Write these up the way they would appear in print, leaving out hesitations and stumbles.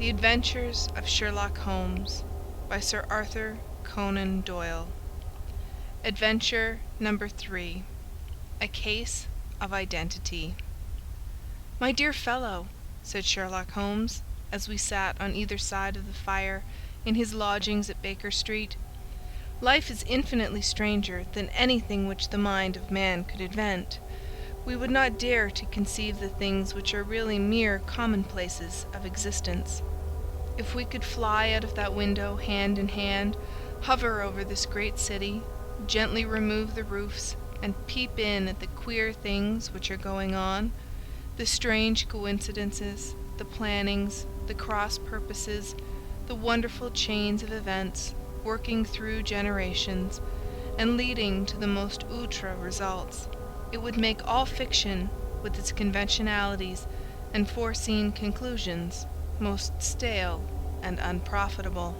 The Adventures of Sherlock Holmes by Sir Arthur Conan Doyle. Adventure number 3. A Case of Identity. "My dear fellow," said Sherlock Holmes, as we sat on either side of the fire in his lodgings at Baker Street, "life is infinitely stranger than anything which the mind of man could invent. We would not dare to conceive the things which are really mere commonplaces of existence. If we could fly out of that window hand in hand, hover over this great city, gently remove the roofs, and peep in at the queer things which are going on, the strange coincidences, the plannings, the cross purposes, the wonderful chains of events, working through generations, and leading to the most outre results, it would make all fiction, with its conventionalities and foreseen conclusions, most stale and unprofitable."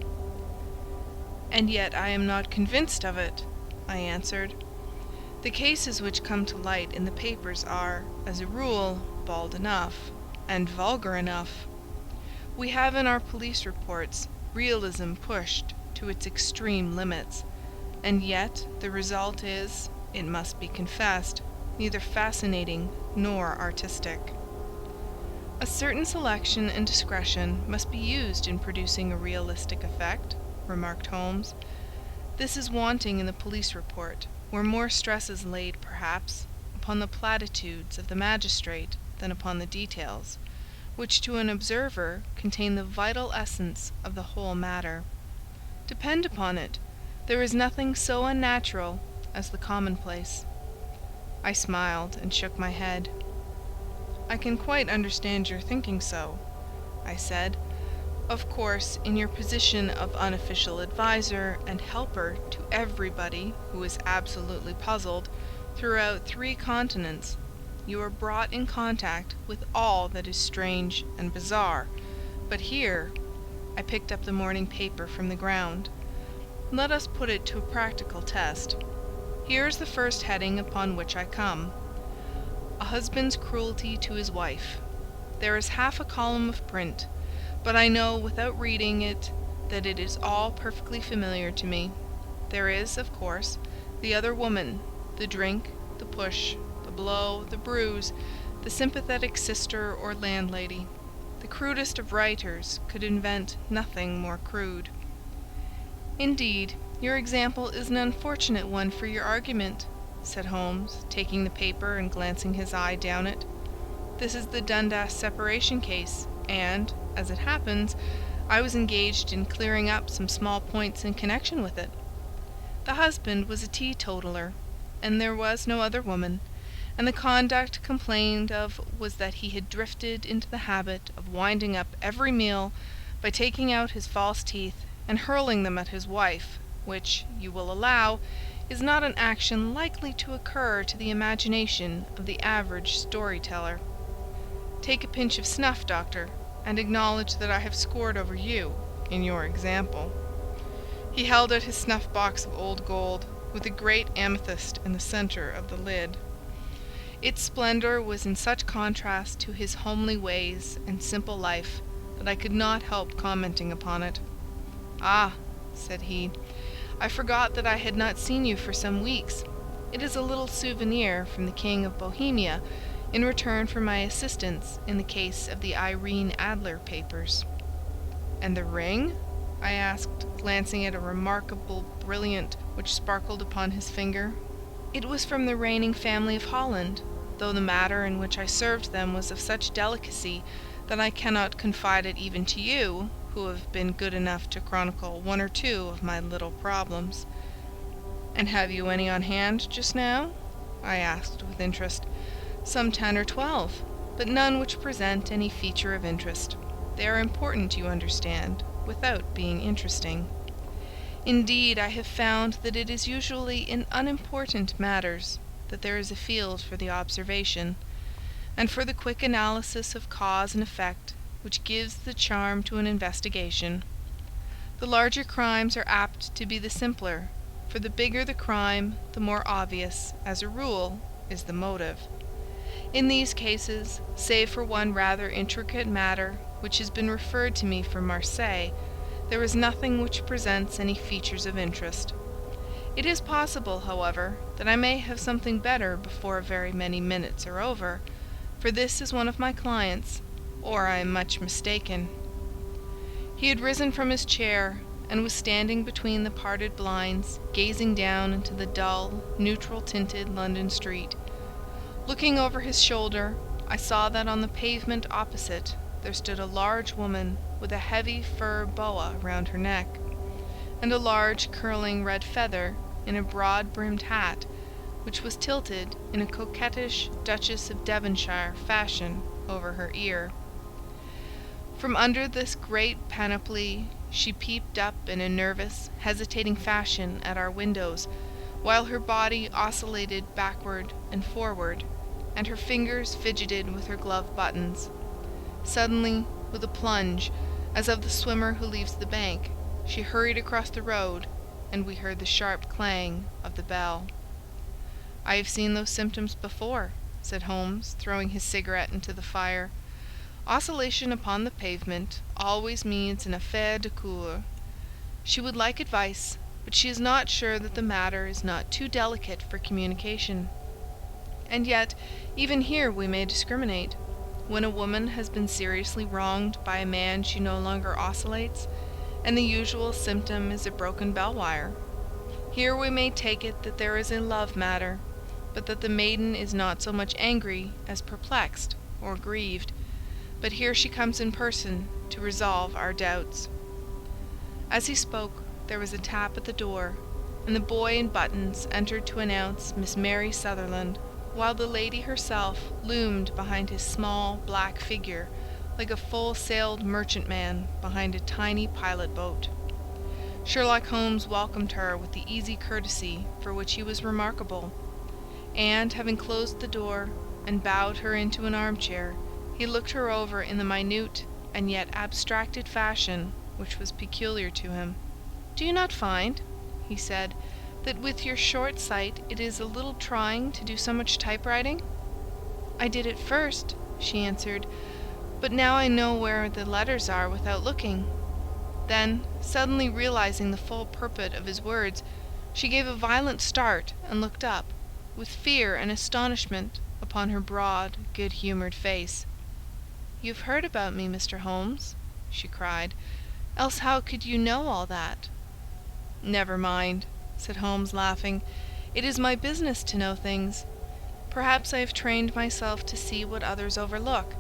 "And yet I am not convinced of it," I answered. "The cases which come to light in the papers are, as a rule, bald enough, and vulgar enough. We have in our police reports realism pushed to its extreme limits, and yet the result is, it must be confessed, neither fascinating nor artistic." "A certain selection and discretion must be used in producing a realistic effect," remarked Holmes. "This is wanting in the police report, where more stress is laid, perhaps, upon the platitudes of the magistrate than upon the details, which to an observer contain the vital essence of the whole matter. Depend upon it, there is nothing so unnatural as the commonplace." I smiled and shook my head. "I can quite understand your thinking so," I said. "Of course, in your position of unofficial adviser and helper to everybody who is absolutely puzzled throughout 3 continents, you are brought in contact with all that is strange and bizarre. But here—" I picked up the morning paper from the ground. "Let us put it to a practical test. Here is the first heading upon which I come: 'A husband's cruelty to his wife.' There is half a column of print, but I know without reading it that it is all perfectly familiar to me. There is, of course, the other woman, the drink, the push, the blow, the bruise, the sympathetic sister or landlady. The crudest of writers could invent nothing more crude." "Indeed, your example is an unfortunate one for your argument," said Holmes, taking the paper and glancing his eye down it. "This is the Dundas separation case, and, as it happens, I was engaged in clearing up some small points in connection with it. The husband was a teetotaler, and there was no other woman, and the conduct complained of was that he had drifted into the habit of winding up every meal by taking out his false teeth and hurling them at his wife, which, you will allow, is not an action likely to occur to the imagination of the average story-teller. Take a pinch of snuff, Doctor, and acknowledge that I have scored over you in your example." He held out his snuff-box of old gold, with a great amethyst in the centre of the lid. Its splendour was in such contrast to his homely ways and simple life that I could not help commenting upon it. "Ah," said he, "I forgot that I had not seen you for some weeks. It is a little souvenir from the King of Bohemia in return for my assistance in the case of the Irene Adler papers." "And the ring?" I asked, glancing at a remarkable brilliant which sparkled upon his finger. "It was from the reigning family of Holland, though the matter in which I served them was of such delicacy that I cannot confide it even to you, who have been good enough to chronicle 1 or 2 of my little problems." "And have you any on hand just now?" I asked with interest. "Some 10 or 12, but none which present any feature of interest. They are important, you understand, without being interesting. Indeed, I have found that it is usually in unimportant matters that there is a field for the observation, and for the quick analysis of cause and effect which gives the charm to an investigation. The larger crimes are apt to be the simpler, for the bigger the crime, the more obvious, as a rule, is the motive. In these cases, save for one rather intricate matter which has been referred to me from Marseilles, there is nothing which presents any features of interest. It is possible, however, that I may have something better before very many minutes are over, for this is one of my clients, or I am much mistaken." He had risen from his chair, and was standing between the parted blinds, gazing down into the dull, neutral-tinted London street. Looking over his shoulder, I saw that on the pavement opposite there stood a large woman with a heavy fur boa round her neck, and a large curling red feather in a broad-brimmed hat, which was tilted in a coquettish Duchess of Devonshire fashion over her ear. From under this great panoply she peeped up in a nervous, hesitating fashion at our windows, while her body oscillated backward and forward, and her fingers fidgeted with her glove buttons. Suddenly, with a plunge, as of the swimmer who leaves the bank, she hurried across the road, and we heard the sharp clang of the bell. "I have seen those symptoms before," said Holmes, throwing his cigarette into the fire. "Oscillation upon the pavement always means an affaire de coeur. She would like advice, but she is not sure that the matter is not too delicate for communication. And yet, even here we may discriminate. When a woman has been seriously wronged by a man she no longer oscillates, and the usual symptom is a broken bell wire. Here we may take it that there is a love matter, but that the maiden is not so much angry as perplexed or grieved. But here she comes in person to resolve our doubts." As he spoke, there was a tap at the door, and the boy in buttons entered to announce Miss Mary Sutherland, while the lady herself loomed behind his small black figure like a full-sailed merchantman behind a tiny pilot-boat. Sherlock Holmes welcomed her with the easy courtesy for which he was remarkable, and, having closed the door and bowed her into an armchair, he looked her over in the minute and yet abstracted fashion which was peculiar to him. "Do you not find," he said, "that with your short sight it is a little trying to do so much typewriting?" "I did at first," she answered, "but now I know where the letters are without looking." Then, suddenly realizing the full purport of his words, she gave a violent start and looked up, with fear and astonishment upon her broad, good-humoured face. "You have heard about me, Mr. Holmes," she cried, "else how could you know all that?" "Never mind," said Holmes, laughing. "It is my business to know things. Perhaps I have trained myself to see what others overlook.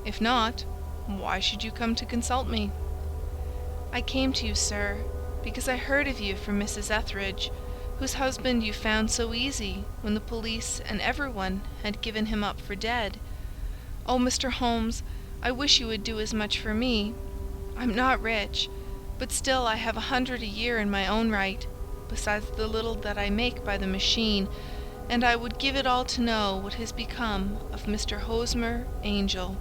If not, why should you come to consult me?" "I came to you, sir, because I heard of you from Mrs. Etheridge, whose husband you found so easy when the police and everyone had given him up for dead. Oh, Mr. Holmes, I wish you would do as much for me. I'm not rich, but still I have 100 a year in my own right, besides the little that I make by the machine, and I would give it all to know what has become of Mr. Hosmer Angel."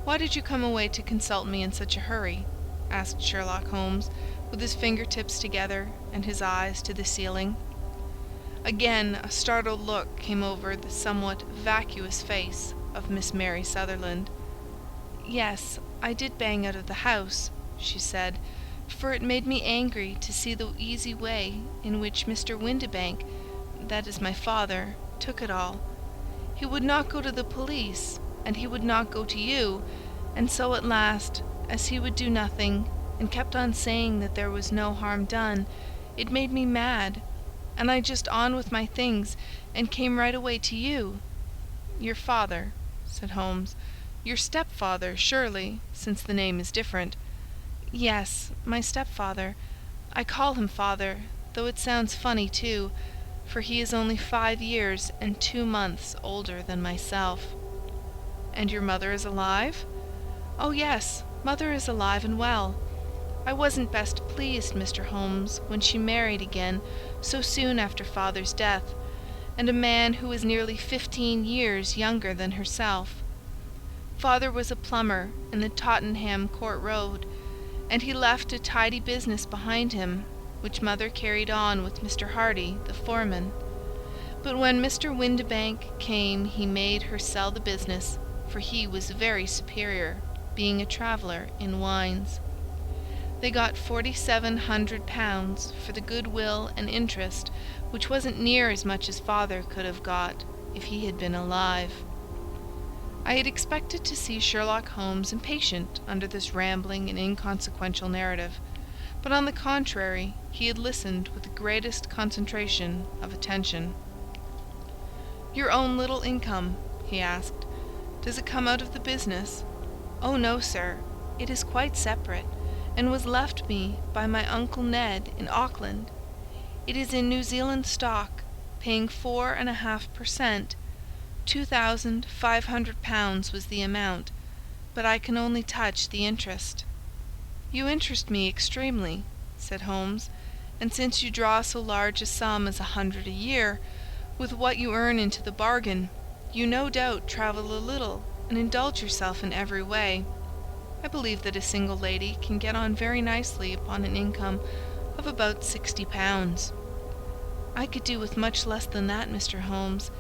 "Why did you come away to consult me in such a hurry?" asked Sherlock Holmes, with his fingertips together and his eyes to the ceiling. Again a startled look came over the somewhat vacuous face of Miss Mary Sutherland. "Yes, I did bang out of the house," she said, "for it made me angry to see the easy way in which Mr. Windibank, that is my father, took it all. He would not go to the police, and he would not go to you, and so at last, as he would do nothing, and kept on saying that there was no harm done, it made me mad, and I just on with my things, and came right away to you." "Your father," said Holmes. "Your stepfather, surely, since the name is different." "Yes, my stepfather. I call him father, though it sounds funny too, for he is only 5 years and 2 months older than myself." "And your mother is alive?" "Oh yes, mother is alive and well. I wasn't best pleased, Mr. Holmes, when she married again so soon after father's death, and a man who was nearly 15 years younger than herself. Father was a plumber in the Tottenham Court Road, and he left a tidy business behind him, which mother carried on with Mr. Hardy, the foreman. But when Mr. Windibank came he made her sell the business, for he was very superior, being a traveller in wines. They got £4,700 for the goodwill and interest, which wasn't near as much as father could have got if he had been alive. I had expected to see Sherlock Holmes impatient under this rambling and inconsequential narrative, but on the contrary he had listened with the greatest concentration of attention. "Your own little income?" he asked. "Does it come out of the business?" "Oh, no, sir. It is quite separate, and was left me by my Uncle Ned in Auckland. It is in New Zealand stock, paying 4.5 per cent. £2,500 was the amount, but I can only touch the interest." "You interest me extremely," said Holmes, "and since you draw so large a sum as 100 a year, with what you earn into the bargain, you no doubt travel a little and indulge yourself in every way. I believe that a single lady can get on very nicely upon an income of about £60. "I could do with much less than that, Mr. Holmes,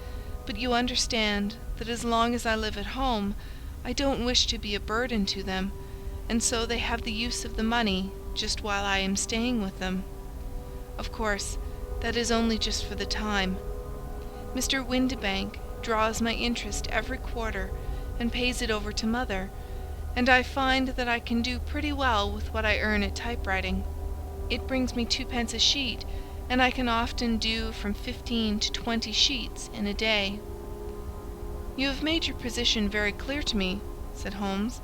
but you understand that as long as I live at home I don't wish to be a burden to them, and so they have the use of the money just while I am staying with them. Of course, that is only just for the time. Mr. Windibank draws my interest every quarter and pays it over to mother, and I find that I can do pretty well with what I earn at typewriting. It brings me 2 pence a sheet, and I can often do from 15 to 20 sheets in a day." "You have made your position very clear to me," said Holmes.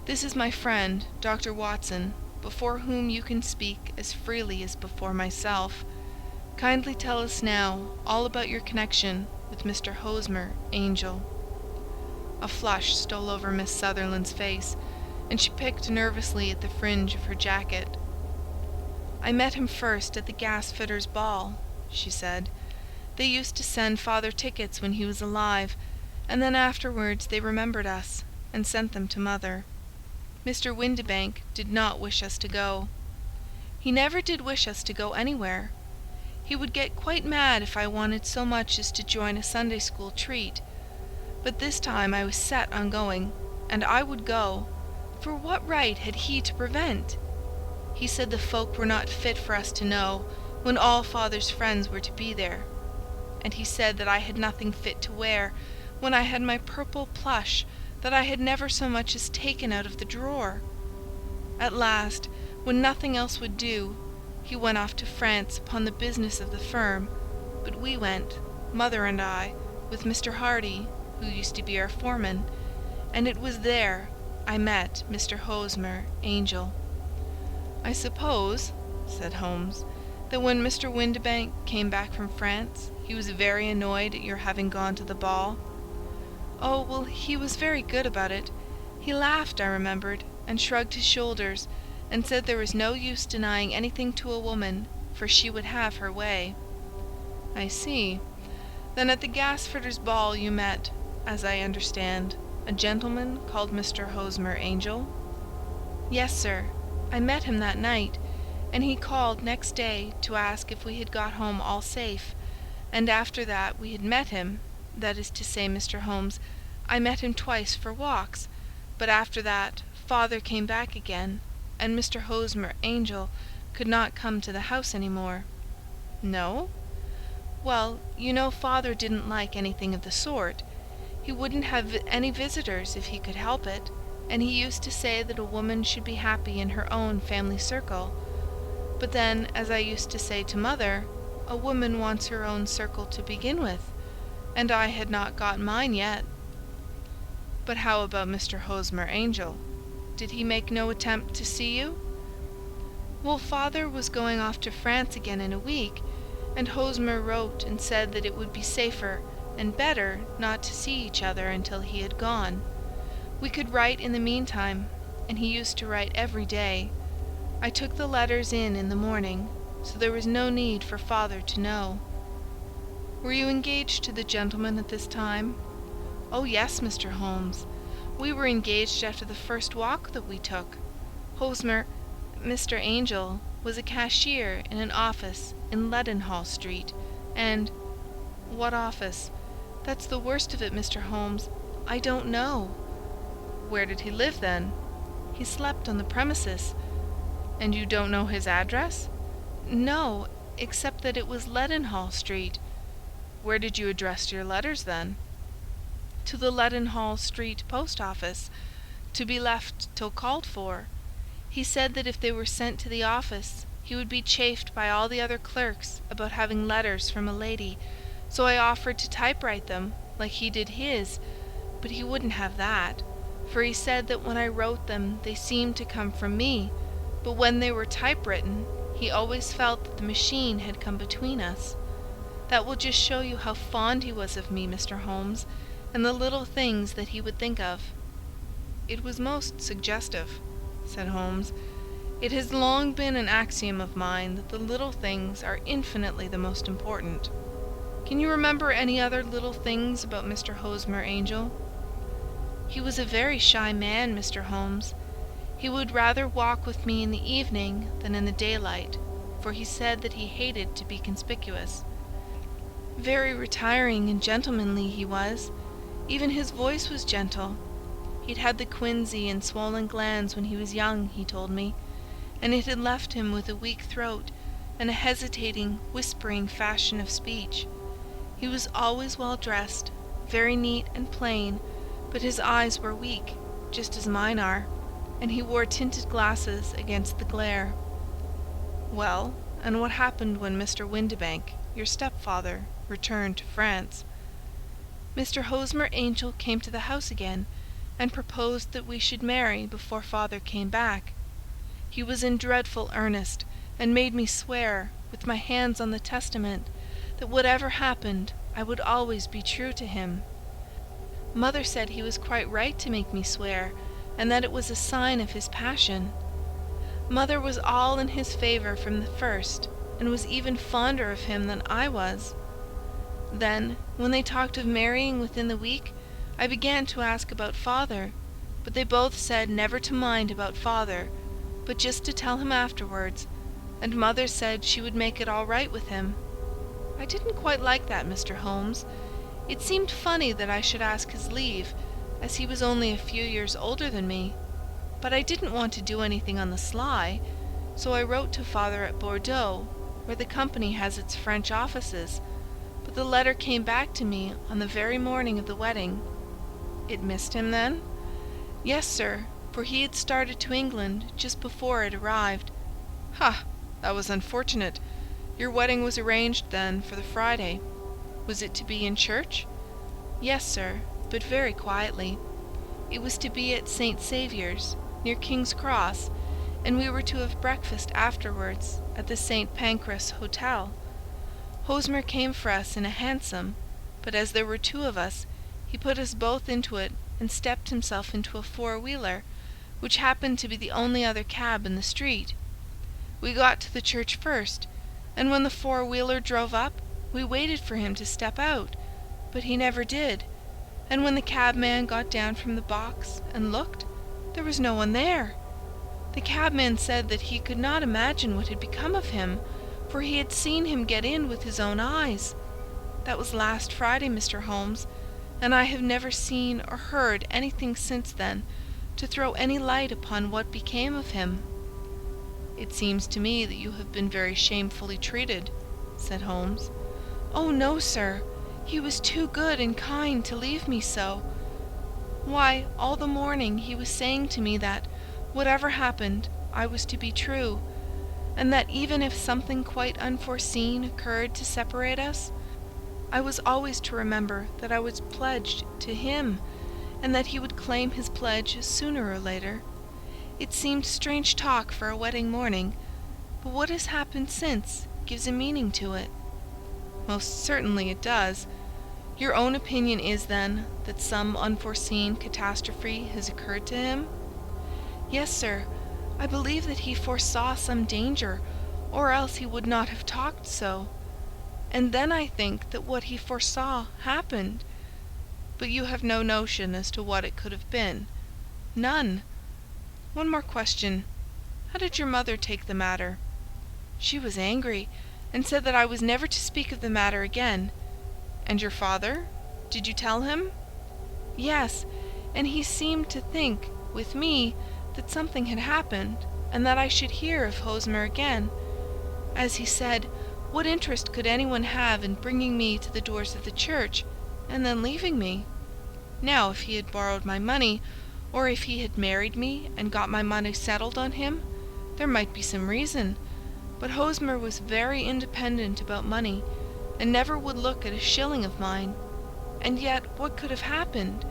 "This is my friend, Dr. Watson, before whom you can speak as freely as before myself. Kindly tell us now all about your connection with Mr. Hosmer Angel." A flush stole over Miss Sutherland's face, and she picked nervously at the fringe of her jacket. "I met him first at the gasfitters' ball," she said. "They used to send father tickets when he was alive, and then afterwards they remembered us, and sent them to mother. Mr. Windibank did not wish us to go. He never did wish us to go anywhere. He would get quite mad if I wanted so much as to join a Sunday school treat. But this time I was set on going, and I would go, for what right had he to prevent? He said the folk were not fit for us to know, when all father's friends were to be there. And he said that I had nothing fit to wear, when I had my purple plush that I had never so much as taken out of the drawer. At last, when nothing else would do, he went off to France upon the business of the firm, but we went, mother and I, with Mr. Hardy, who used to be our foreman, and it was there I met Mr. Hosmer Angel." "I suppose," said Holmes, "that when Mr. Windibank came back from France, he was very annoyed at your having gone to the ball." "Oh, well, he was very good about it. He laughed, I remembered, and shrugged his shoulders, and said there was no use denying anything to a woman, for she would have her way." "I see. Then at the gasfitters' ball you met, as I understand, a gentleman called Mr. Hosmer Angel?" "Yes, sir. I met him that night, and he called next day to ask if we had got home all safe, and after that we had met him, that is to say, Mr. Holmes, I met him twice for walks, but after that father came back again, and Mr. Hosmer Angel could not come to the house any more." "No?" "Well, you know father didn't like anything of the sort. He wouldn't have any visitors if he could help it, and he used to say that a woman should be happy in her own family circle. But then, as I used to say to mother, a woman wants her own circle to begin with, and I had not got mine yet." "But how about Mr. Hosmer Angel? Did he make no attempt to see you?" "Well, father was going off to France again in a week, and Hosmer wrote and said that it would be safer and better not to see each other until he had gone. We could write in the meantime, and he used to write every day. I took the letters in the morning, so there was no need for father to know." "Were you engaged to the gentleman at this time?" "Oh, yes, Mr. Holmes. We were engaged after the first walk that we took. Mr. Angel was a cashier in an office in Leadenhall Street, and—" "What office? That's the worst of it, Mr. Holmes. I don't know." "Where did he live, then?" "He slept on the premises." "And you don't know his address?" "No, except that it was Leadenhall Street." "Where did you address your letters, then?" "To the Leadenhall Street post office, to be left till called for. He said that if they were sent to the office he would be chaffed by all the other clerks about having letters from a lady, so I offered to typewrite them, like he did his, but he wouldn't have that, for he said that when I wrote them they seemed to come from me, but when they were typewritten he always felt that the machine had come between us. That will just show you how fond he was of me, Mr. Holmes, and the little things that he would think of." "It was most suggestive," said Holmes. "It has long been an axiom of mine that the little things are infinitely the most important. Can you remember any other little things about Mr. Hosmer Angel?" "He was a very shy man, Mr. Holmes. He would rather walk with me in the evening than in the daylight, for he said that he hated to be conspicuous. Very retiring and gentlemanly he was. Even his voice was gentle. He'd had the quinsy and swollen glands when he was young, he told me, and it had left him with a weak throat and a hesitating, whispering fashion of speech. He was always well dressed, very neat and plain, but his eyes were weak, just as mine are, and he wore tinted glasses against the glare." "Well, and what happened when Mr. Windibank, your stepfather, returned to France?" "Mr. Hosmer Angel came to the house again, and proposed that we should marry before father came back. He was in dreadful earnest, and made me swear, with my hands on the testament, that whatever happened I would always be true to him. Mother said he was quite right to make me swear, and that it was a sign of his passion. Mother was all in his favour from the first, and was even fonder of him than I was. Then, when they talked of marrying within the week, I began to ask about father, but they both said never to mind about father, but just to tell him afterwards, and mother said she would make it all right with him. I didn't quite like that, Mr. Holmes. It seemed funny that I should ask his leave, as he was only a few years older than me, but I didn't want to do anything on the sly, so I wrote to father at Bordeaux, where the company has its French offices, but the letter came back to me on the very morning of the wedding." "It missed him, then?" "Yes, sir, for he had started to England just before it arrived." "Ha! That was unfortunate. Your wedding was arranged, then, for the Friday. Was it to be in church?" "Yes, sir, but very quietly. It was to be at St. Saviour's, near King's Cross, and we were to have breakfast afterwards at the St. Pancras Hotel. Hosmer came for us in a hansom, but as there were two of us, he put us both into it and stepped himself into a four-wheeler, which happened to be the only other cab in the street. We got to the church first, and when the four-wheeler drove up, we waited for him to step out, but he never did, and when the cabman got down from the box and looked, there was no one there. The cabman said that he could not imagine what had become of him, for he had seen him get in with his own eyes. That was last Friday, Mr. Holmes, and I have never seen or heard anything since then to throw any light upon what became of him." "It seems to me that you have been very shamefully treated," said Holmes. "Oh, no, sir. He was too good and kind to leave me so. Why, all the morning he was saying to me that, whatever happened, I was to be true, and that even if something quite unforeseen occurred to separate us, I was always to remember that I was pledged to him, and that he would claim his pledge sooner or later. It seemed strange talk for a wedding morning, but what has happened since gives a meaning to it." "Most certainly it does. Your own opinion is, then, that some unforeseen catastrophe has occurred to him?" "Yes, sir. I believe that he foresaw some danger, or else he would not have talked so. And then I think that what he foresaw happened." "But you have no notion as to what it could have been?" "None." "One more question. How did your mother take the matter?" "She was angry, and said that I was never to speak of the matter again. "And your father? Did you tell him?" "Yes, and he seemed to think, with me, that something had happened, and that I should hear of Hosmer again. As he said, what interest could anyone have in bringing me to the doors of the church, and then leaving me? Now, if he had borrowed my money, or if he had married me and got my money settled on him, there might be some reason. But Hosmer was very independent about money, and never would look at a shilling of mine. And yet what could have happened?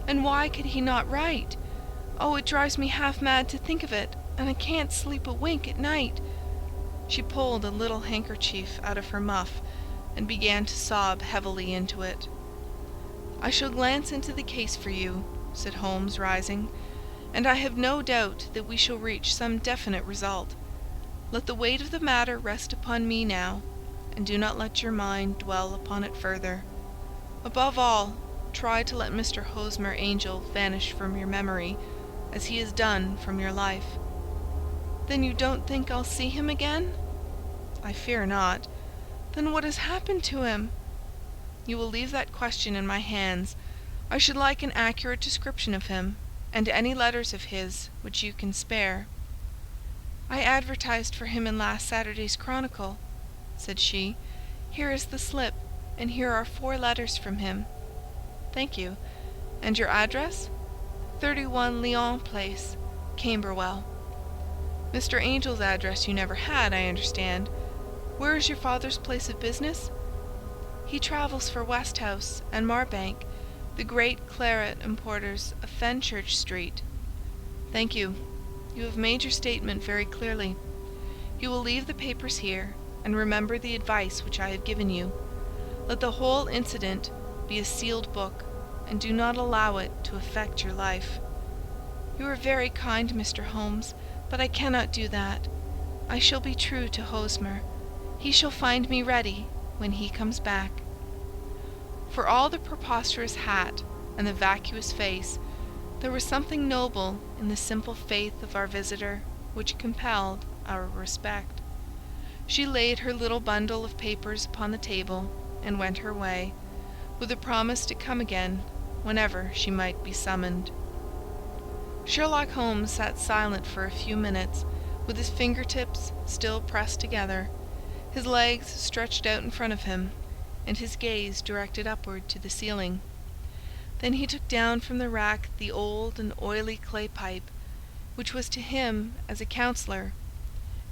And why could he not write? Oh, it drives me half mad to think of it, and I can't sleep a wink at night." She pulled a little handkerchief out of her muff, and began to sob heavily into it. "I shall glance into the case for you," said Holmes, rising, "and I have no doubt that we shall reach some definite result. Let the weight of the matter rest upon me now, and do not let your mind dwell upon it further. Above all, try to let Mr. Hosmer Angel vanish from your memory, as he has done from your life." "Then you don't think I'll see him again?" "I fear not." "Then what has happened to him?" "You will leave that question in my hands. I should like an accurate description of him, and any letters of his which you can spare." "I advertised for him in last Saturday's Chronicle," said she. "Here is the slip, and here are 4 letters from him." "Thank you. And your address?" 31 Lyon Place, Camberwell. "Mr. Angel's address you never had, I understand. Where is your father's place of business?" "He travels for Westhouse and Marbank, the great claret importers of Fenchurch Street." "Thank you. You have made your statement very clearly. You will leave the papers here, and remember the advice which I have given you. Let the whole incident be a sealed book, and do not allow it to affect your life." "You are very kind, Mr. Holmes, but I cannot do that. I shall be true to Hosmer. He shall find me ready when he comes back." For all the preposterous hat and the vacuous face, there was something noble in the simple faith of our visitor which compelled our respect. She laid her little bundle of papers upon the table and went her way, with a promise to come again whenever she might be summoned. Sherlock Holmes sat silent for a few minutes, with his fingertips still pressed together, his legs stretched out in front of him, and his gaze directed upward to the ceiling. Then he took down from the rack the old and oily clay pipe, which was to him as a counsellor,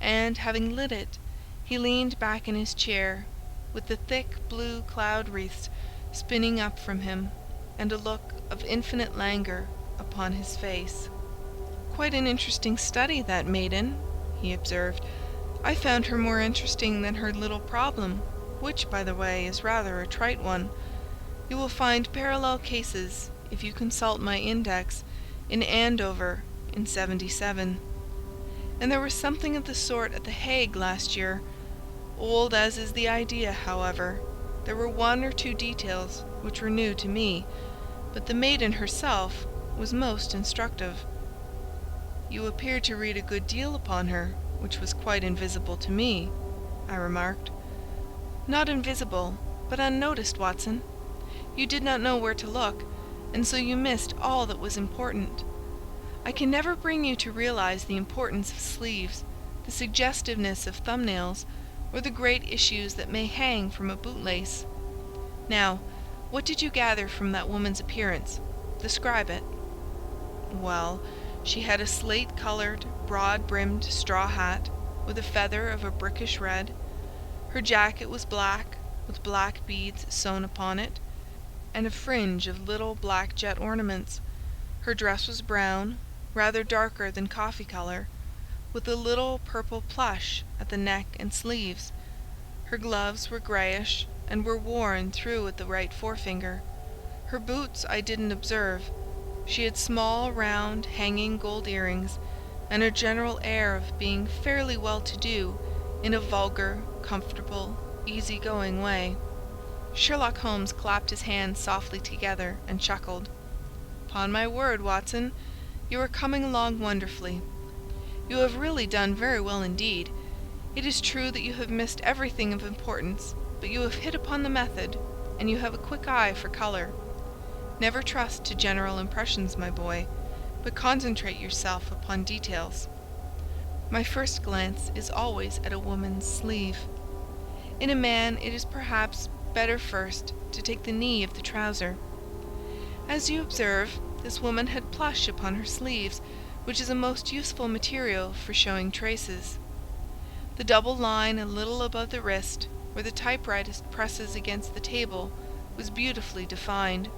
and, having lit it, he leaned back in his chair, with the thick blue cloud wreaths spinning up from him, and a look of infinite languor upon his face. "Quite an interesting study, that maiden," he observed. "I found her more interesting than her little problem, which, by the way, is rather a trite one. You will find parallel cases, if you consult my index, in Andover in '77. And there was something of the sort at The Hague last year. Old as is the idea, however, there were 1 or 2 details which were new to me, but the maiden herself was most instructive." "You appeared to read a good deal upon her, which was quite invisible to me," I remarked. "Not invisible, but unnoticed, Watson. You did not know where to look, and so you missed all that was important. I can never bring you to realize the importance of sleeves, the suggestiveness of thumbnails, or the great issues that may hang from a bootlace. Now, what did you gather from that woman's appearance? Describe it." "Well, she had a slate-coloured, broad-brimmed straw hat, with a feather of a brickish red. Her jacket was black, with black beads sewn upon it, and a fringe of little black jet ornaments. Her dress was brown, rather darker than coffee colour, with a little purple plush at the neck and sleeves. Her gloves were greyish, and were worn through at the right forefinger. Her boots I didn't observe. She had small, round, hanging gold earrings, and a general air of being fairly well-to-do in a vulgar, comfortable, easy-going way." Sherlock Holmes clapped his hands softly together and chuckled. "Upon my word, Watson, you are coming along wonderfully. You have really done very well indeed. It is true that you have missed everything of importance, but you have hit upon the method, and you have a quick eye for color. Never trust to general impressions, my boy, but concentrate yourself upon details. My first glance is always at a woman's sleeve. In a man it is perhaps better first to take the knee of the trouser. As you observe, this woman had plush upon her sleeves, which is a most useful material for showing traces. The double line a little above the wrist, where the typewriter presses against the table, was beautifully defined.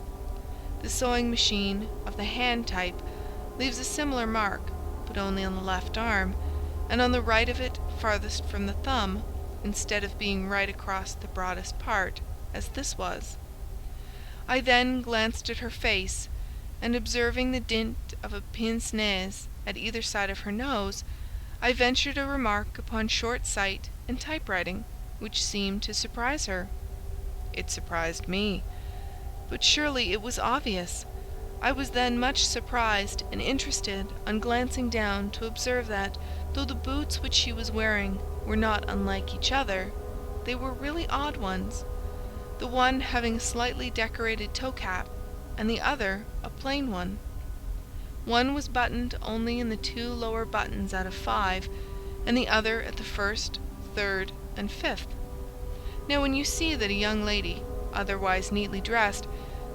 The sewing machine of the hand type leaves a similar mark, but only on the left arm, and on the right of it farthest from the thumb, instead of being right across the broadest part, as this was. I then glanced at her face, and observing the dint of a pince-nez at either side of her nose, I ventured a remark upon short sight and typewriting, which seemed to surprise her. It surprised me. But surely it was obvious. I was then much surprised and interested on glancing down to observe that, though the boots which she was wearing were not unlike each other, they were really odd ones, the one having a slightly decorated toe-cap, and the other a plain one. One was buttoned only in the 2 lower buttons out of 5, and the other at the 1st, 3rd, and 5th. Now when you see that a young lady, otherwise neatly dressed,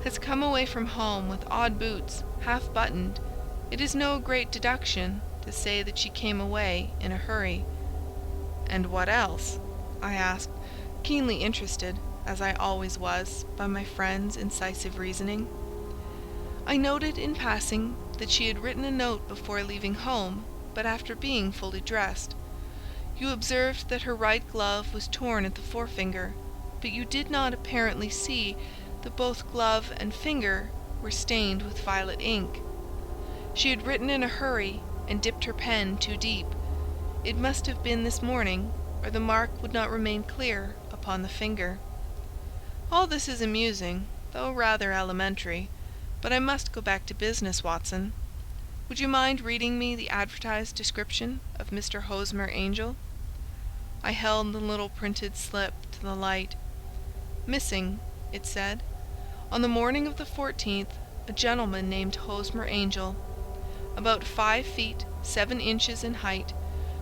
has come away from home with odd boots, half buttoned, it is no great deduction to say that she came away in a hurry. "And what else?" I asked, keenly interested, as I always was, by my friend's incisive reasoning. I noted in passing that she had written a note before leaving home, but after being fully dressed. You observed that her right glove was torn at the forefinger, but you did not apparently see that both glove and finger were stained with violet ink. She had written in a hurry and dipped her pen too deep. It must have been this morning, or the mark would not remain clear upon the finger. All this is amusing, though rather elementary, but I must go back to business, Watson. Would you mind reading me the advertised description of Mr. Hosmer Angel? I held the little printed slip to the light. "Missing," it said, "on the morning of the 14th, a gentleman named Hosmer Angel, about 5 feet 7 inches in height,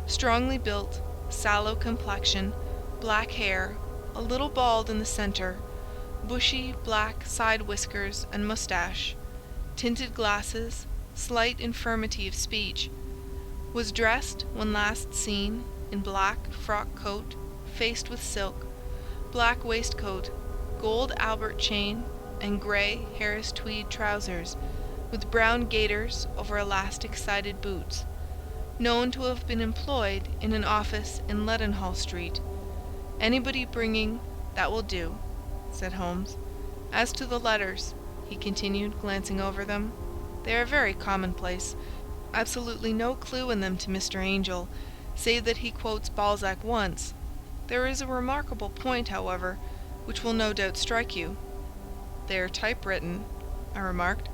strongly built, sallow complexion, black hair, a little bald in the centre, bushy black side whiskers and moustache, tinted glasses, slight infirmity of speech, was dressed when last seen in black frock coat faced with silk, black waistcoat, gold Albert chain, and grey Harris tweed trousers, with brown gaiters over elastic-sided boots, known to have been employed in an office in Leadenhall Street. Anybody bringing—" "That will do," said Holmes. "As to the letters," he continued, glancing over them, "they are very commonplace. Absolutely no clue in them to Mr. Angel, save that he quotes Balzac once. There is a remarkable point, however, which will no doubt strike you." "They are typewritten," I remarked.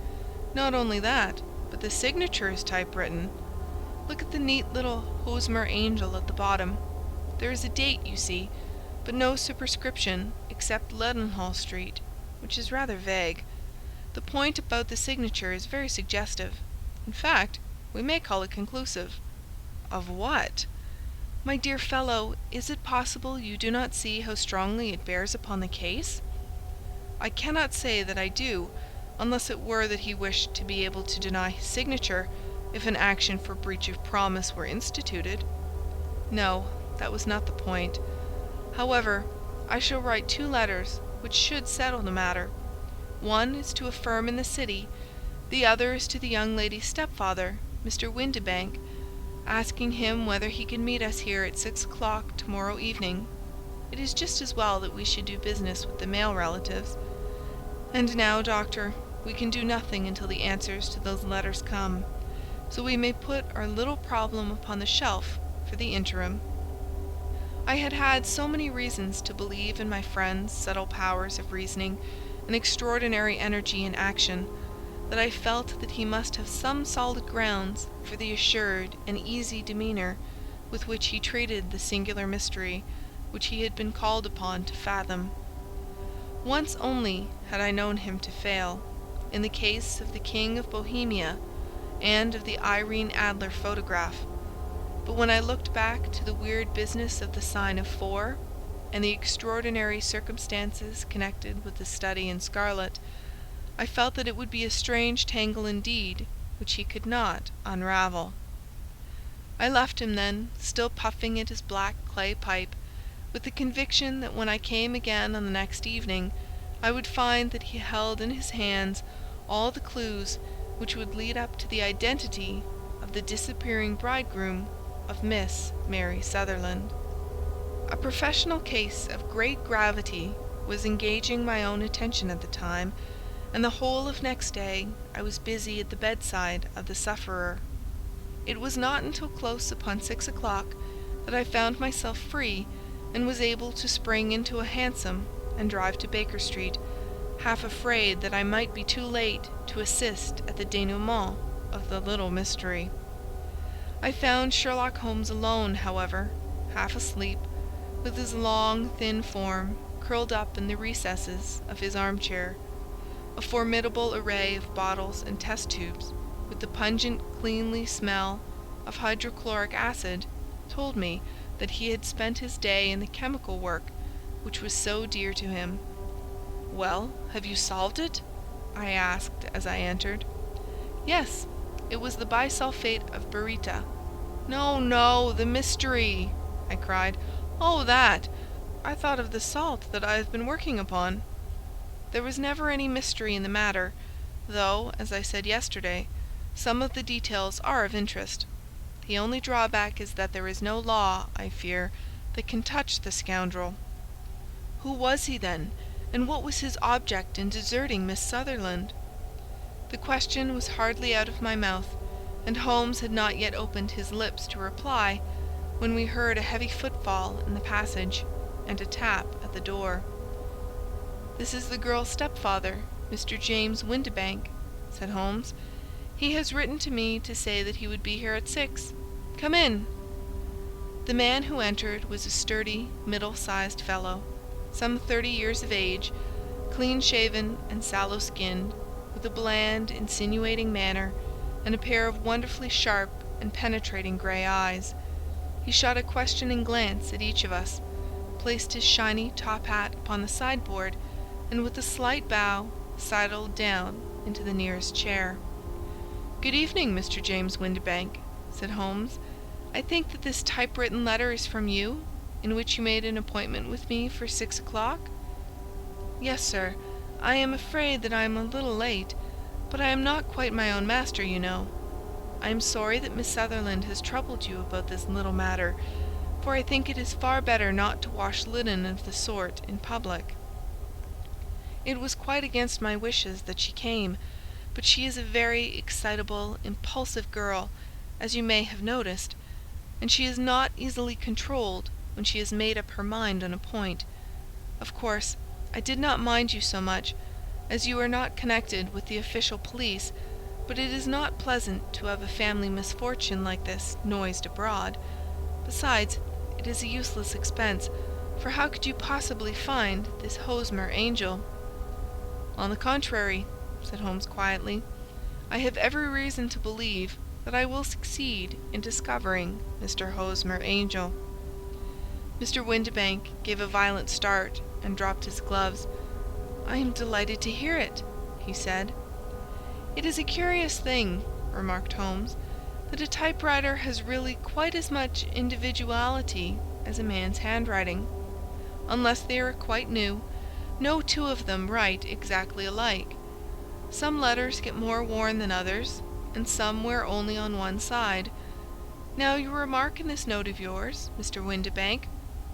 "Not only that, but the signature is typewritten. Look at the neat little Hosmer Angel at the bottom. There is a date, you see, but no superscription except Leadenhall Street, which is rather vague. The point about the signature is very suggestive. In fact, we may call it conclusive." "Of what?" "My dear fellow, is it possible you do not see how strongly it bears upon the case?" "I cannot say that I do, unless it were that he wished to be able to deny his signature if an action for breach of promise were instituted. No, that was not the point. However, I shall write 2 letters which should settle the matter. One is to a firm in the city, the other is to the young lady's stepfather, Mr. Windibank, asking him whether he can meet us here at 6 o'clock tomorrow evening. It is just as well that we should do business with the male relatives. And now, Doctor, we can do nothing until the answers to those letters come, so we may put our little problem upon the shelf for the interim." I had had so many reasons to believe in my friend's subtle powers of reasoning and extraordinary energy in action, that I felt that he must have some solid grounds for the assured and easy demeanour with which he treated the singular mystery which he had been called upon to fathom. Once only had I known him to fail, in the case of the King of Bohemia and of the Irene Adler photograph. But when I looked back to the weird business of the sign of 4, and the extraordinary circumstances connected with the study in scarlet, I felt that it would be a strange tangle indeed which he could not unravel. I left him then, still puffing at his black clay pipe, with the conviction that when I came again on the next evening, I would find that he held in his hands all the clues which would lead up to the identity of the disappearing bridegroom of Miss Mary Sutherland. A professional case of great gravity was engaging my own attention at the time, and the whole of next day I was busy at the bedside of the sufferer. It was not until close upon 6 o'clock that I found myself free, and was able to spring into a hansom and drive to Baker Street, half afraid that I might be too late to assist at the denouement of the little mystery. I found Sherlock Holmes alone, however, half asleep, with his long, thin form curled up in the recesses of his armchair. A formidable array of bottles and test tubes, with the pungent, cleanly smell of hydrochloric acid, told me that he had spent his day in the chemical work which was so dear to him. "Well, have you solved it?" I asked as I entered. "Yes, it was the bisulfate of baryta." "No, no, the mystery!" I cried. "Oh, that! I thought of the salt that I have been working upon." There was never any mystery in the matter, though, as I said yesterday, some of the details are of interest. The only drawback is that there is no law, I fear, that can touch the scoundrel. Who was he, then, and what was his object in deserting Miss Sutherland? The question was hardly out of my mouth, and Holmes had not yet opened his lips to reply, when we heard a heavy footfall in the passage, and a tap at the door. "This is the girl's stepfather, Mr. James Windibank," said Holmes. "He has written to me to say that he would be here at 6. Come in." The man who entered was a sturdy, middle-sized fellow, some 30 years of age, clean-shaven and sallow-skinned, with a bland, insinuating manner, and a pair of wonderfully sharp and penetrating grey eyes. He shot a questioning glance at each of us, placed his shiny top hat upon the sideboard, and with a slight bow sidled down into the nearest chair. "Good evening, Mr. James Windibank," said Holmes. "I think that this typewritten letter is from you, in which you made an appointment with me for 6 o'clock?" "Yes, sir. I am afraid that I am a little late, but I am not quite my own master, you know. I am sorry that Miss Sutherland has troubled you about this little matter, for I think it is far better not to wash linen of the sort in public. It was quite against my wishes that she came, but she is a very excitable, impulsive girl, as you may have noticed, and she is not easily controlled when she has made up her mind on a point. Of course, I did not mind you so much, as you are not connected with the official police, but it is not pleasant to have a family misfortune like this noised abroad. Besides, it is a useless expense, for how could you possibly find this Hosmer Angel?" "On the contrary," said Holmes quietly, "I have every reason to believe that I will succeed in discovering Mr. Hosmer Angel." Mr. Windibank gave a violent start and dropped his gloves. "I am delighted to hear it," he said. "It is a curious thing," remarked Holmes, "that a typewriter has really quite as much individuality as a man's handwriting. Unless they are quite new, no two of them write exactly alike. Some letters get more worn than others, and some wear only on one side. Now you remark in this note of yours, Mr. Windibank,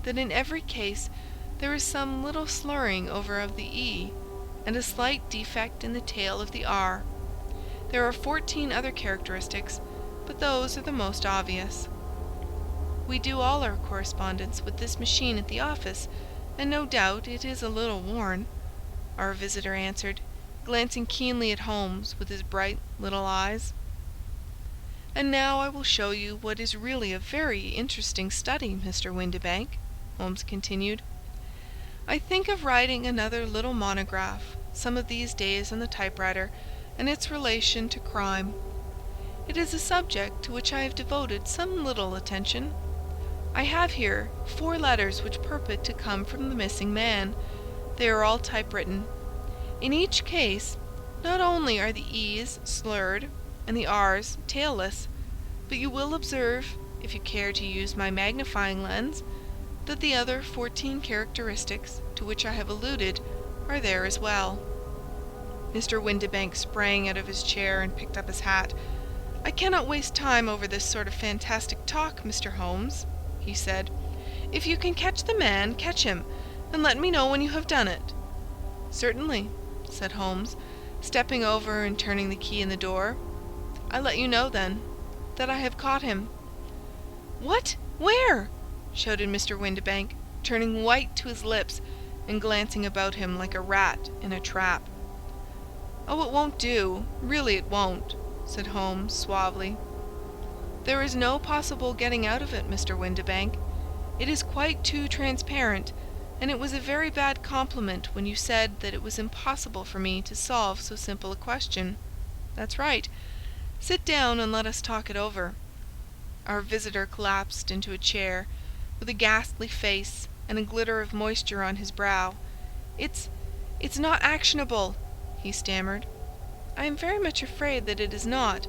that in every case there is some little slurring over of the E, and a slight defect in the tail of the R. There are 14 other characteristics, but those are the most obvious. We do all our correspondence with this machine at the office, and no doubt it is a little worn," our visitor answered, glancing keenly at Holmes with his bright little eyes. "And now I will show you what is really a very interesting study, Mr. Windibank," Holmes continued. I think of writing another little monograph some of these days on the typewriter and its relation to crime. It is a subject to which I have devoted some little attention. I have here 4 letters which purport to come from the missing man. They are all typewritten. In each case, not only are the E's slurred and the R's tailless, but you will observe, if you care to use my magnifying lens, that the other 14 characteristics to which I have alluded are there as well. Mr. Windibank sprang out of his chair and picked up his hat. "I cannot waste time over this sort of fantastic talk, Mr. Holmes," he said. "If you can catch the man, catch him, and let me know when you have done it." "Certainly," said Holmes, stepping over and turning the key in the door. "I'll let you know, then, that I have caught him." "What? Where?" shouted Mr. Windibank, turning white to his lips and glancing about him like a rat in a trap. "Oh, it won't do. Really it won't," said Holmes suavely. "There is no possible getting out of it, Mr. Windibank. It is quite too transparent, and it was a very bad compliment when you said that it was impossible for me to solve so simple a question. That's right. Sit down and let us talk it over." Our visitor collapsed into a chair, with a ghastly face and a glitter of moisture on his brow. It's not actionable," he stammered. "I am very much afraid that it is not.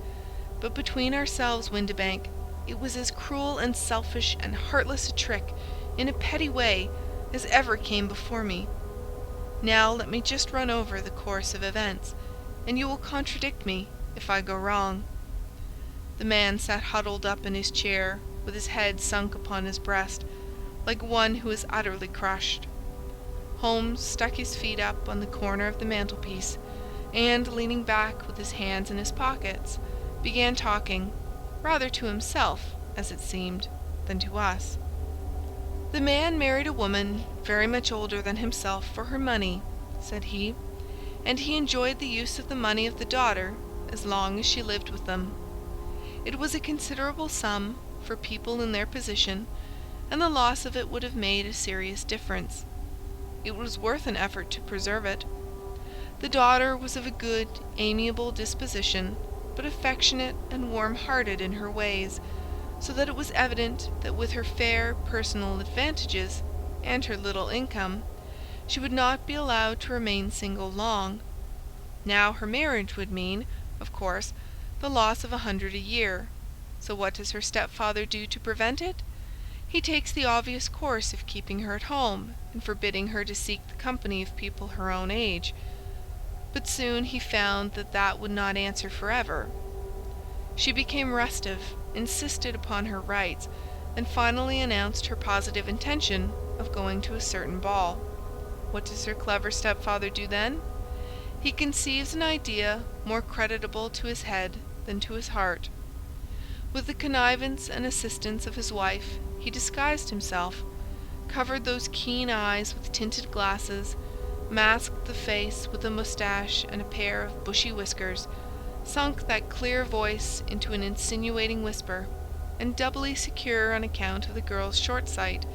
But between ourselves, Windibank, it was as cruel and selfish and heartless a trick, in a petty way, as ever came before me. Now let me just run over the course of events, and you will contradict me if I go wrong." The man sat huddled up in his chair, with his head sunk upon his breast, like one who is utterly crushed. Holmes stuck his feet up on the corner of the mantelpiece, and, leaning back with his hands in his pockets, began talking, rather to himself, as it seemed, than to us. "The man married a woman very much older than himself for her money," said he, "and he enjoyed the use of the money of the daughter as long as she lived with them. It was a considerable sum for people in their position, and the loss of it would have made a serious difference. It was worth an effort to preserve it. The daughter was of a good, amiable disposition, but affectionate and warm-hearted in her ways, so that it was evident that with her fair personal advantages and her little income, she would not be allowed to remain single long. Now her marriage would mean, of course, the loss of 100 a year. So what does her stepfather do to prevent it? He takes the obvious course of keeping her at home and forbidding her to seek the company of people her own age. But soon he found that that would not answer forever. She became restive, insisted upon her rights, and finally announced her positive intention of going to a certain ball. What does her clever stepfather do then? He conceives an idea more creditable to his head than to his heart. With the connivance and assistance of his wife, he disguised himself, covered those keen eyes with tinted glasses, masked the face with a moustache and a pair of bushy whiskers, sunk that clear voice into an insinuating whisper, and doubly secure on account of the girl's short sight,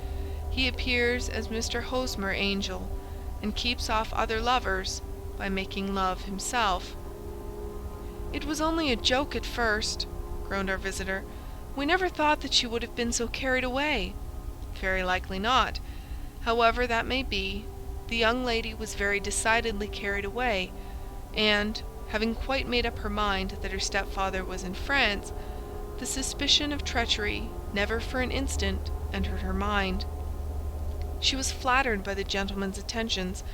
he appears as Mr. Hosmer Angel, and keeps off other lovers by making love himself. "It was only a joke at first," groaned our visitor. "We never thought that she would have been so carried away." "Very likely not. However that may be, the young lady was very decidedly carried away, and, having quite made up her mind that her stepfather was in France, the suspicion of treachery never for an instant entered her mind. She was flattered by the gentleman's attentions,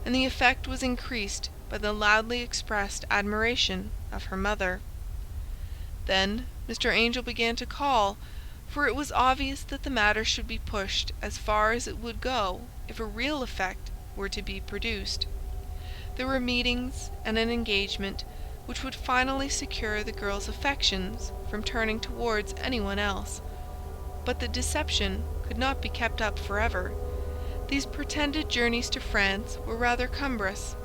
and the effect was increased by the loudly expressed admiration of her mother. Then Mr. Angel began to call, for it was obvious that the matter should be pushed as far as it would go if a real effect were to be produced. There were meetings and an engagement which would finally secure the girl's affections from turning towards anyone else. But the deception could not be kept up forever. These pretended journeys to France were rather cumbrous.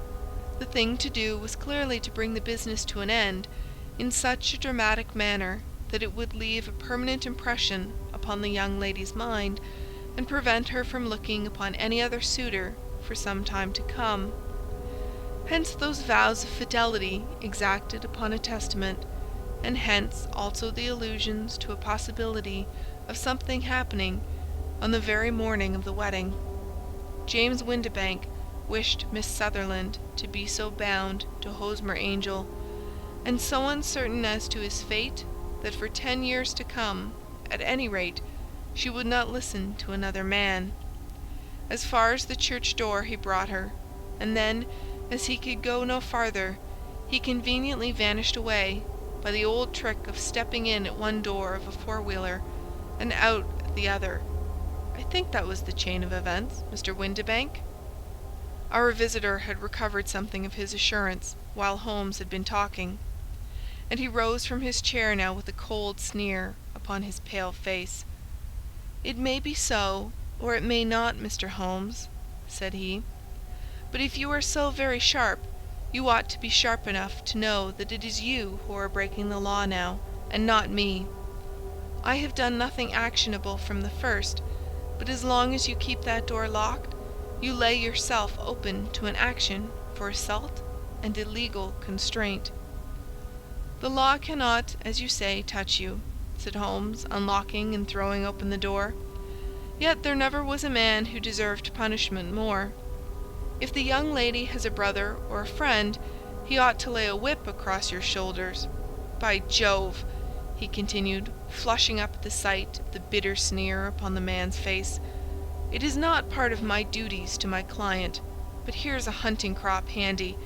The thing to do was clearly to bring the business to an end in such a dramatic manner that it would leave a permanent impression upon the young lady's mind, and prevent her from looking upon any other suitor for some time to come. Hence those vows of fidelity exacted upon a testament, and hence also the allusions to a possibility of something happening on the very morning of the wedding. James Windibank wished Miss Sutherland to be so bound to Hosmer Angel, and so uncertain as to his fate, that for 10 years to come, at any rate, she would not listen to another man. As far as the church door he brought her, and then, as he could go no farther, he conveniently vanished away by the old trick of stepping in at one door of a four-wheeler and out at the other. I think that was the chain of events, Mr. Windibank." Our visitor had recovered something of his assurance while Holmes had been talking, and he rose from his chair now with a cold sneer upon his pale face. "It may be so, or it may not, Mr. Holmes," said he. "But if you are so very sharp, you ought to be sharp enough to know that it is you who are breaking the law now, and not me. I have done nothing actionable from the first, but as long as you keep that door locked, you lay yourself open to an action for assault and illegal constraint." "The law cannot, as you say, touch you," said Holmes, unlocking and throwing open the door. "Yet there never was a man who deserved punishment more. If the young lady has a brother or a friend, he ought to lay a whip across your shoulders. By Jove!" he continued, flushing up at the sight of the bitter sneer upon the man's face, "it is not part of my duties to my client, but here's a hunting crop handy,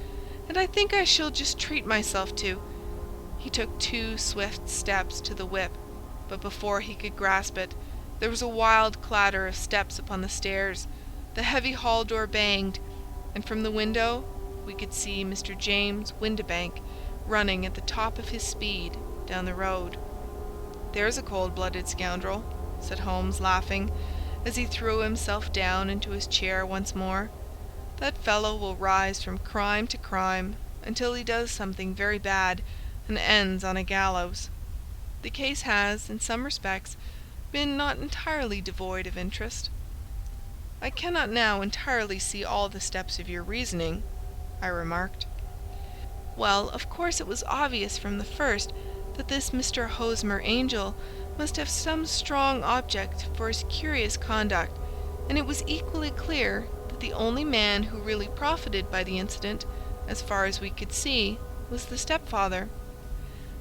and I think I shall just treat myself to—" He took 2 swift steps to the whip, but before he could grasp it, there was a wild clatter of steps upon the stairs, the heavy hall door banged, and from the window we could see Mr. James Windibank running at the top of his speed down the road. "There's a cold-blooded scoundrel," said Holmes, laughing, as he threw himself down into his chair once more. "That fellow will rise from crime to crime until he does something very bad and ends on a gallows. The case has, in some respects, been not entirely devoid of interest." "I cannot now entirely see all the steps of your reasoning," I remarked. "Well, of course it was obvious from the first that this Mr. Hosmer Angel must have some strong object for his curious conduct, and it was equally clear that the only man who really profited by the incident, as far as we could see, was the stepfather.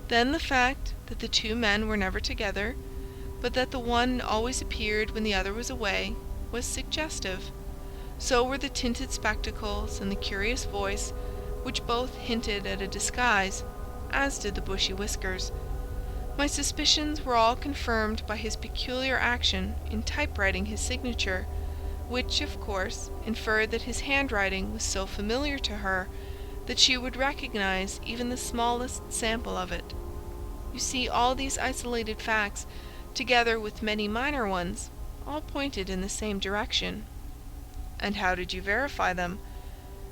Then the fact that the 2 men were never together, but that the one always appeared when the other was away, was suggestive. So were the tinted spectacles and the curious voice, which both hinted at a disguise, as did the bushy whiskers. My suspicions were all confirmed by his peculiar action in typewriting his signature, which, of course, inferred that his handwriting was so familiar to her that she would recognize even the smallest sample of it. You see, all these isolated facts, together with many minor ones, all pointed in the same direction." "And how did you verify them?"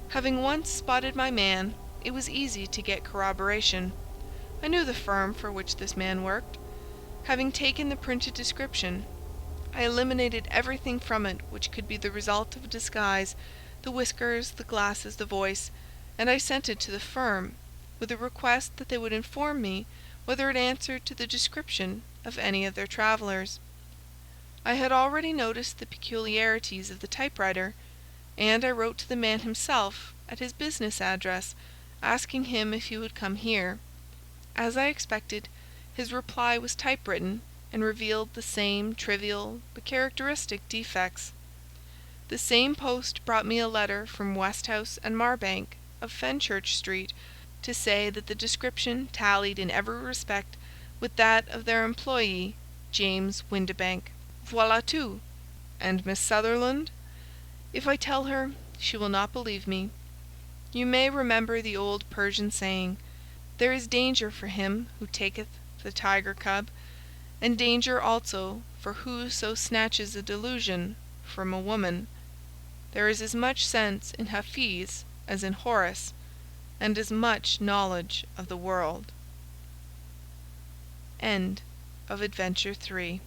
"Having once spotted my man, it was easy to get corroboration. I knew the firm for which this man worked. Having taken the printed description, I eliminated everything from it which could be the result of a disguise, the whiskers, the glasses, the voice, and I sent it to the firm, with a request that they would inform me whether it answered to the description of any of their travellers. I had already noticed the peculiarities of the typewriter, and I wrote to the man himself at his business address, asking him if he would come here. As I expected, his reply was typewritten, and revealed the same trivial but characteristic defects. The same post brought me a letter from Westhouse and Marbank of Fenchurch Street to say that the description tallied in every respect with that of their employee, James Windibank. Voilà tout. And Miss Sutherland? If I tell her, she will not believe me. You may remember the old Persian saying, 'There is danger for him who taketh the tiger cub, and danger also for whoso snatches a delusion from a woman.' There is as much sense in Hafiz as in Horace, and as much knowledge of the world." End of Adventure 3.